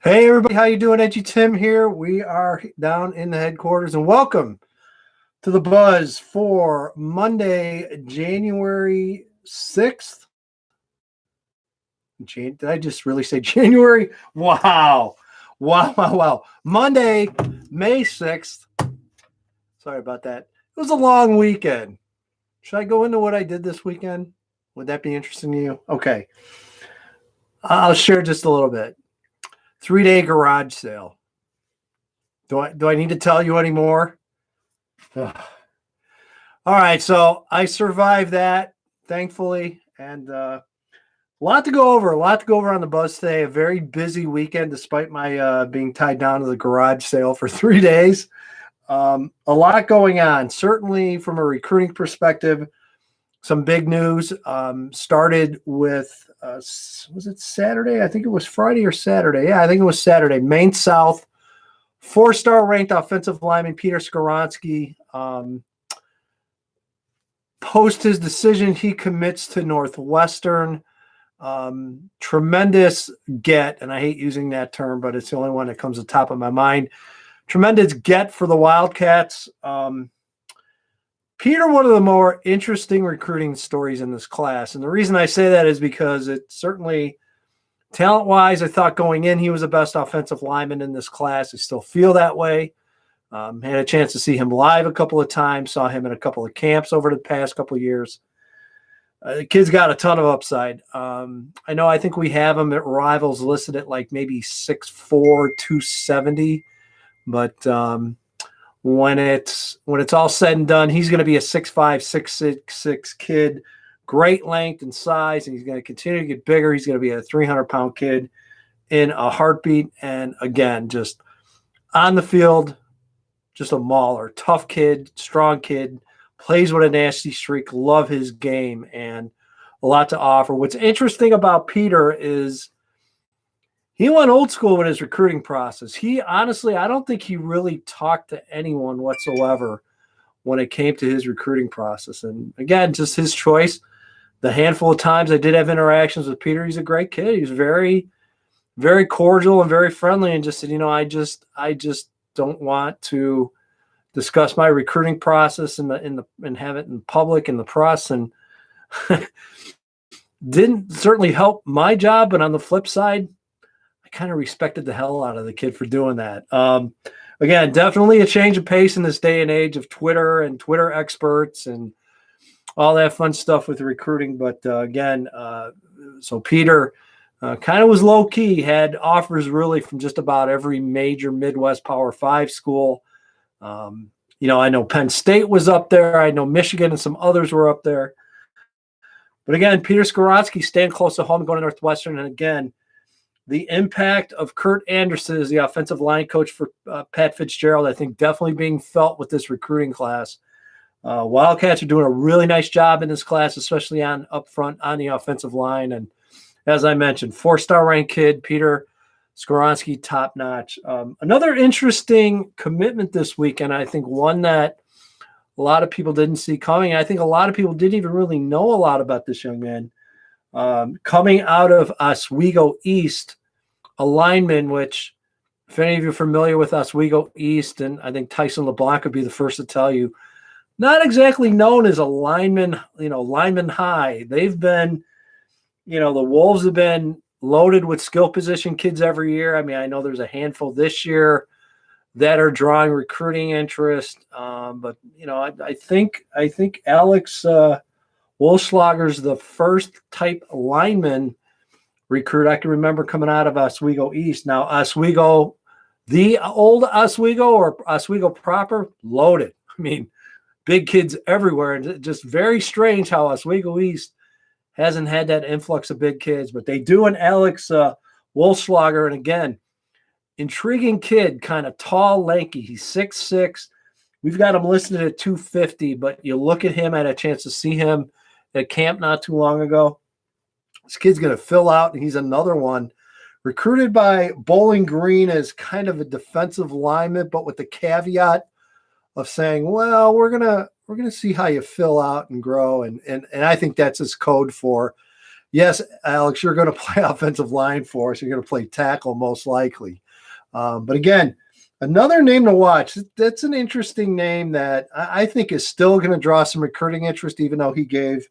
Hey everybody, how you doing? EDGYTIM here. We are down in the headquarters, and welcome to the Buzz for Monday, January 6th. Did I just really say January? Wow. Wow. Monday, May 6th. Sorry about that. It was a long weekend. Should I go into what I did this weekend? Would that be interesting to you? Okay. I'll share just a little bit. 3-day garage sale. Do I need to tell you anymore? All right, so I survived that, thankfully, and a lot to go over. A lot to go over on the bus today. A very busy weekend, despite my being tied down to the garage sale for 3 days. A lot going on. Certainly, from a recruiting perspective, some big news. Started with was it Saturday? I think it was Friday or Saturday. Yeah, I think it was Saturday. Maine South, 4-star ranked offensive lineman Peter Skoronsky. Post his decision, he commits to Northwestern. Tremendous get, and I hate using that term, but it's the only one that comes to the top of my mind. Tremendous get for the Wildcats. Peter, one of the more interesting recruiting stories in this class. And the reason I say that is because it certainly, talent-wise, I thought going in he was the best offensive lineman in this class. I still feel that way. Had a chance to see him live a couple of times, saw him in a couple of camps over the past couple of years. The kid's got a ton of upside. I think we have him at Rivals listed at like maybe 6'4", 270. But when it's all said and done, he's going to be a 6'5", 6'6" kid. Great length and size, and he's going to continue to get bigger. He's going to be a 300-pound kid in a heartbeat. And again, just on the field, just a mauler, tough kid, strong kid, plays with a nasty streak, love his game, and a lot to offer. What's interesting about Peter is he went old school with his recruiting process. He honestly, I don't think he really talked to anyone whatsoever when it came to his recruiting process. And again, just his choice. The handful of times I did have interactions with Peter, he's a great kid. He's very, very cordial and very friendly, and just said, I just don't want to discuss my recruiting process and have it in public in the press, and didn't certainly help my job. But on the flip side, I kind of respected the hell out of the kid for doing that. Again, definitely a change of pace in this day and age of Twitter and Twitter experts and all that fun stuff with recruiting. But so Peter kind of was low key, had offers really from just about every major Midwest Power 5 school. I know Penn State was up there. I know Michigan and some others were up there. But again, Peter Skoronsky staying close to home, going to Northwestern. And again, the impact of Kurt Anderson as the offensive line coach for Pat Fitzgerald, I think definitely being felt with this recruiting class. Wildcats are doing a really nice job in this class, especially up front on the offensive line. And as I mentioned, 4-star ranked kid, Peter Skoronsky, top notch. Another interesting commitment this weekend, I think one that a lot of people didn't see coming. I think a lot of people didn't even really know a lot about this young man. Coming out of Oswego East, a lineman, which if any of you are familiar with Oswego East, and I think Tyson LeBlanc would be the first to tell you, not exactly known as a lineman, lineman high. They've been, the Wolves have been loaded with skill position kids every year. I mean, I know there's a handful this year that are drawing recruiting interest. But I think Alex Wolfschlager's the first type lineman recruit I can remember coming out of Oswego East. Now, Oswego, the old Oswego or Oswego proper, loaded. I mean, big kids everywhere. And just very strange how Oswego East hasn't had that influx of big kids, but they do in Alex Wolfschlager. And again, intriguing kid, kind of tall, lanky. He's 6'6". We've got him listed at 250, but you look at him, I had a chance to see him at camp not too long ago. This kid's going to fill out, and he's another one recruited by Bowling Green as kind of a defensive lineman, but with the caveat of saying, well, we're gonna see how you fill out and grow, and I think that's his code for Yes, Alex, you're going to play offensive line for us. You're going to play tackle most likely. But again, another name to watch. That's an interesting name that I think is still going to draw some recruiting interest, even though he gave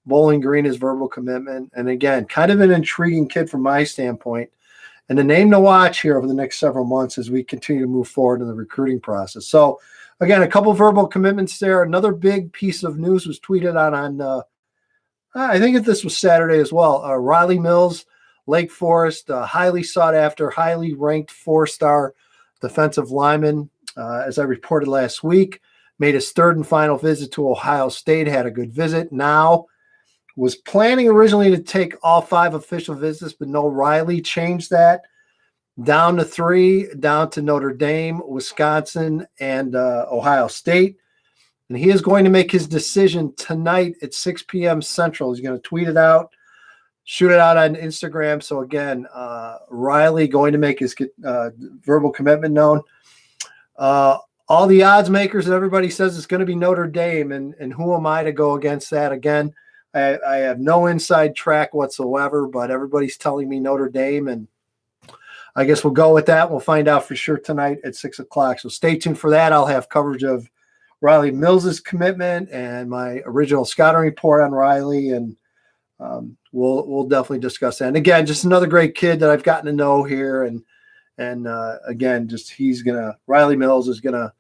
Bowling Green his verbal commitment. And again, kind of an intriguing kid from my standpoint. And the name to watch here over the next several months as we continue to move forward in the recruiting process. So, again, a couple verbal commitments there. Another big piece of news was tweeted on I think this was Saturday as well. Riley Mills, Lake Forest, highly sought after, highly ranked 4-star defensive lineman, as I reported last week, made his third and final visit to Ohio State, had a good visit. Now was planning originally to take all 5 official visits, but no, Riley changed that down to 3, down to Notre Dame, Wisconsin, and Ohio State. And he is going to make his decision tonight at 6 p.m. Central. He's going to tweet it out, shoot it out on Instagram. So again, Riley going to make his verbal commitment known. All the odds makers and everybody says it's going to be Notre Dame, and who am I to go against that? Again, I have no inside track whatsoever, but everybody's telling me Notre Dame, and I guess we'll go with that. We'll find out for sure tonight at 6 o'clock. So stay tuned for that. I'll have coverage of Riley Mills's commitment and my original scouting report on Riley, and we'll definitely discuss that. And again, just another great kid that I've gotten to know here, and again, just Riley Mills is gonna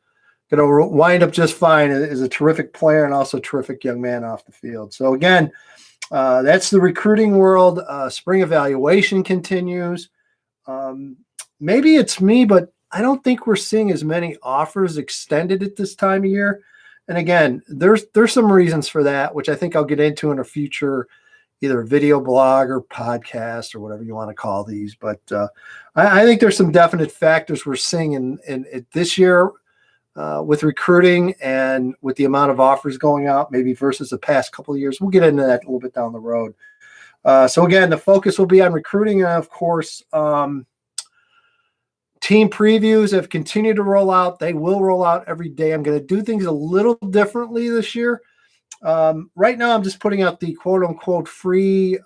wind up just fine. Is a terrific player and also a terrific young man off the field. So again, that's the recruiting world. Spring evaluation continues. Maybe it's me, but I don't think we're seeing as many offers extended at this time of year. And again, there's some reasons for that, which I think I'll get into in a future either video blog or podcast or whatever you want to call these. But I think there's some definite factors we're seeing in this year with recruiting and with the amount of offers going out, maybe versus the past couple of years. We'll get into that a little bit down the road. So again, the focus will be on recruiting, and of course, team previews have continued to roll out. They will roll out every day. I'm going to do things a little differently this year. Right now, I'm just putting out the quote-unquote free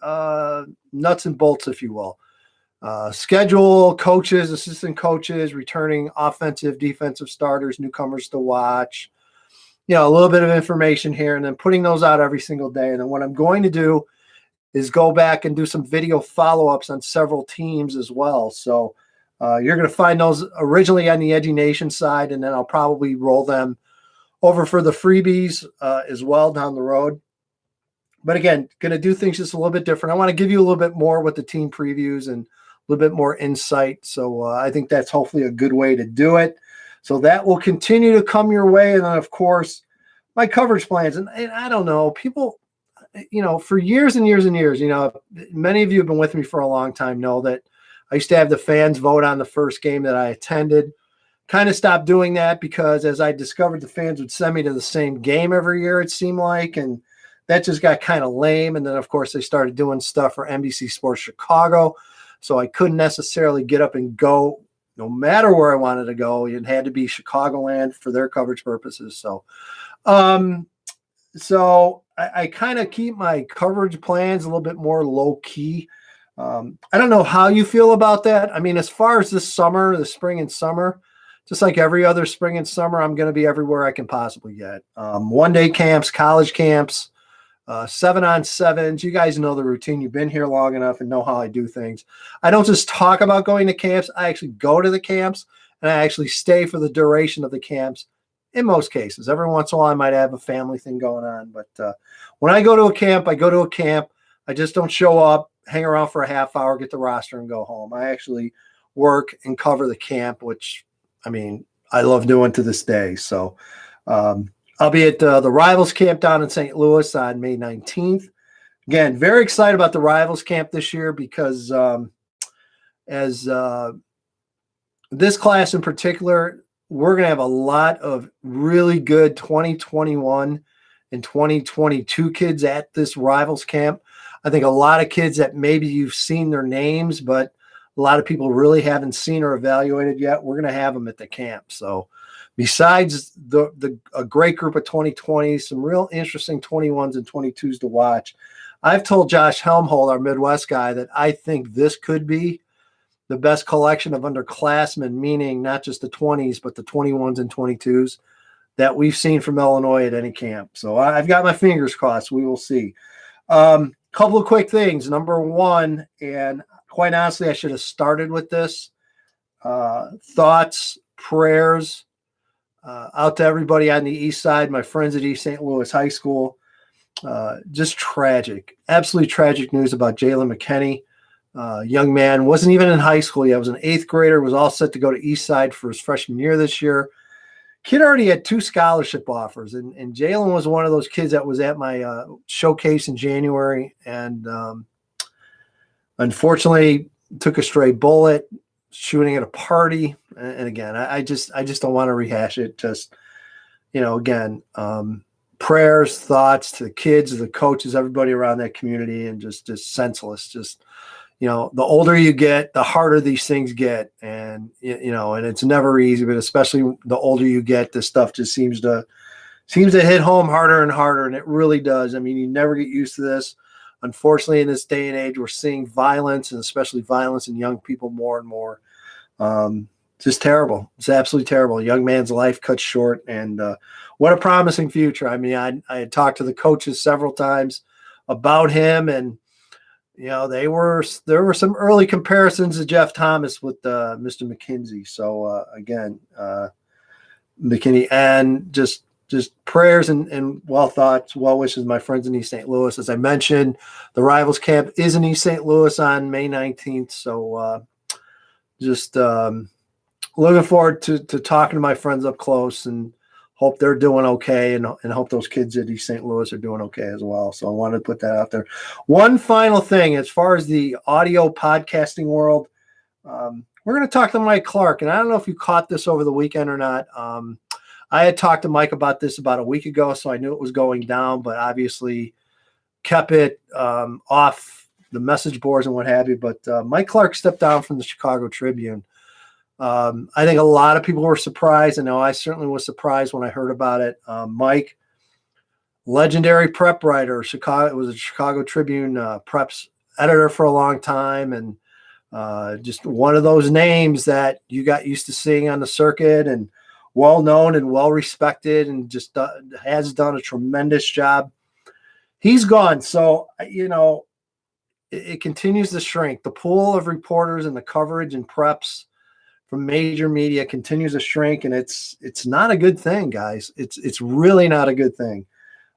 nuts and bolts, if you will. Schedule, coaches, assistant coaches, returning offensive, defensive starters, newcomers to watch. A little bit of information here, and then putting those out every single day. And then what I'm going to do is go back and do some video follow-ups on several teams as well. So you're going to find those originally on the Edgy Nation side, and then I'll probably roll them over for the freebies as well down the road. But again, going to do things just a little bit different. I want to give you a little bit more with the team previews and a little bit more insight. So I think that's hopefully a good way to do it. So that will continue to come your way. And then, of course, my coverage plans. And I don't know, people, for years and years and years, many of you have been with me for a long time, know that I used to have the fans vote on the first game that I attended. Kind of stopped doing that because as I discovered, the fans would send me to the same game every year, it seemed like, and that just got kind of lame. And then, of course, they started doing stuff for NBC Sports Chicago, so I couldn't necessarily get up and go no matter where I wanted to go. It had to be Chicagoland for their coverage purposes. So I kind of keep my coverage plans a little bit more low-key. I don't know how you feel about that. I mean, as far as this summer, the spring and summer, just like every other spring and summer, I'm going to be everywhere I can possibly get. One-day camps, college camps, 7-on-7s. You guys know the routine. You've been here long enough and know how I do things. I don't just talk about going to camps. I actually go to the camps, and I actually stay for the duration of the camps in most cases. Every once in a while, I might have a family thing going on. But when I go to a camp, I go to a camp. I just don't show up, hang around for a half hour, get the roster, and go home. I actually work and cover the camp, which, I mean, I love doing to this day. So I'll be at the Rivals Camp down in St. Louis on May 19th. Again, very excited about the Rivals Camp this year because as this class in particular, we're going to have a lot of really good 2021 and 2022 kids at this Rivals Camp. I think a lot of kids that maybe you've seen their names, but a lot of people really haven't seen or evaluated yet. We're going to have them at the camp. So besides a great group of 2020s, some real interesting 21s and 22s to watch, I've told Josh Helmholtz, our Midwest guy, that I think this could be the best collection of underclassmen, meaning not just the 20s, but the 21s and 22s that we've seen from Illinois at any camp. So I've got my fingers crossed. We will see. Couple of quick things. Number one, and quite honestly, I should have started with this. Thoughts, prayers out to everybody on the east side, my friends at East St. Louis High School. Just tragic, absolutely tragic news about Jalen McKinney. Young man, wasn't even in high school yet, was an 8th grader, was all set to go to East Side for his freshman year this year. Kid already had 2 scholarship offers, and Jalen was one of those kids that was at my showcase in January, and unfortunately took a stray bullet shooting at a party. And again, I just don't want to rehash it. Just, again, prayers, thoughts to the kids, the coaches, everybody around that community, and just senseless. Just, the older you get, the harder these things get. And, and it's never easy, but especially the older you get, this stuff just seems to hit home harder and harder. And it really does. I mean, you never get used to this. Unfortunately, in this day and age, we're seeing violence, and especially violence in young people more and more. Just terrible. It's absolutely terrible. A young man's life cut short, and what a promising future. I mean, I had talked to the coaches several times about him, and there were some early comparisons to Jeff Thomas with Mr. McKinsey. So again, McKinney, and just prayers and well thoughts, well wishes, my friends in East St. Louis. As I mentioned, the Rivals camp is in East St. Louis on May 19th. So just looking forward to talking to my friends up close, and hope they're doing okay, and hope those kids at East St. Louis are doing okay as well. So I wanted to put that out there. One final thing, as far as the audio podcasting world, we're going to talk to Mike Clark, and I don't know if you caught this over the weekend or not. I had talked to Mike about this about a week ago, so I knew it was going down, but obviously kept it off the message boards and what have you. But Mike Clark stepped down from the Chicago Tribune. I think a lot of people were surprised. I know I certainly was surprised when I heard about it. Mike, legendary prep writer, Chicago, was a Chicago Tribune preps editor for a long time, and just one of those names that you got used to seeing on the circuit, and well known and well respected, and just has done a tremendous job. He's gone. So, it continues to shrink. The pool of reporters and the coverage and preps from major media continues to shrink, and it's not a good thing, guys. It's really not a good thing.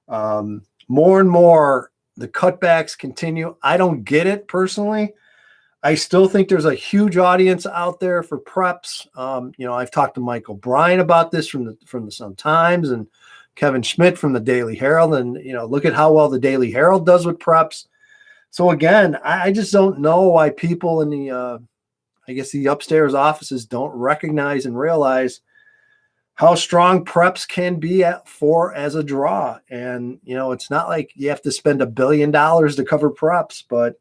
More and more, the cutbacks continue. I don't get it personally. I still think there's a huge audience out there for preps. I've talked to Mike O'Brien about this from the Sun-Times, and Kevin Schmidt from the Daily Herald, and look at how well the Daily Herald does with preps. So again, I just don't know why people in the upstairs offices don't recognize and realize how strong preps can be as a draw. And, it's not like you have to spend $1 billion to cover preps, but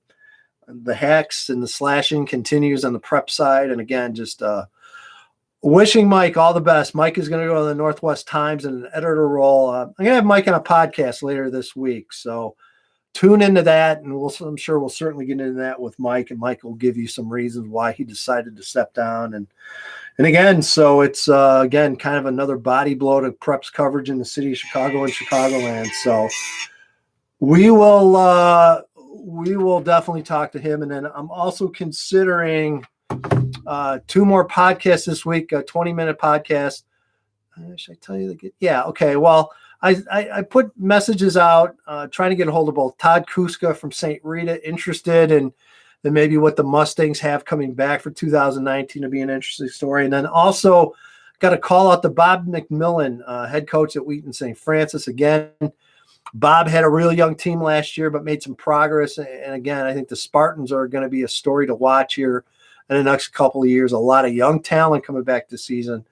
the hacks and the slashing continues on the prep side. And again, just wishing Mike all the best. Mike is going to go to the Northwest Times in an editor role. I'm going to have Mike on a podcast later this week. So tune into that, and I'm sure we'll certainly get into that with Mike, and Mike will give you some reasons why he decided to step down. And again, so it's again kind of another body blow to preps coverage in the city of Chicago and Chicagoland. So we will definitely talk to him. And then I'm also considering 2 more podcasts this week, a 20-minute podcast. Should I tell you? Yeah. Okay. Well, I put messages out trying to get a hold of both Todd Kuska from St. Rita, interested in maybe what the Mustangs have coming back for 2019 to be an interesting story. And then also got a call out to Bob McMillan, head coach at Wheaton St. Francis. Again, Bob had a real young team last year, but made some progress. And again, I think the Spartans are going to be a story to watch here in the next couple of years. A lot of young talent coming back this season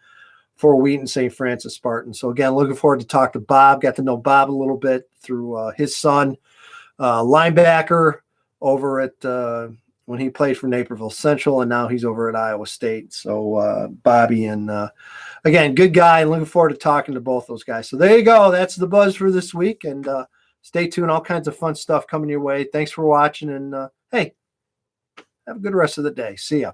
for Wheaton St. Francis Spartans. So again, looking forward to talk to Bob. Got to know Bob a little bit through his son, linebacker over at when he played for Naperville Central, and now he's over at Iowa State. So Bobby, and again, good guy. Looking forward to talking to both those guys. So there you go. That's the buzz for this week, and Stay tuned. All kinds of fun stuff coming your way. Thanks for watching. And hey, have a good rest of the day. See ya.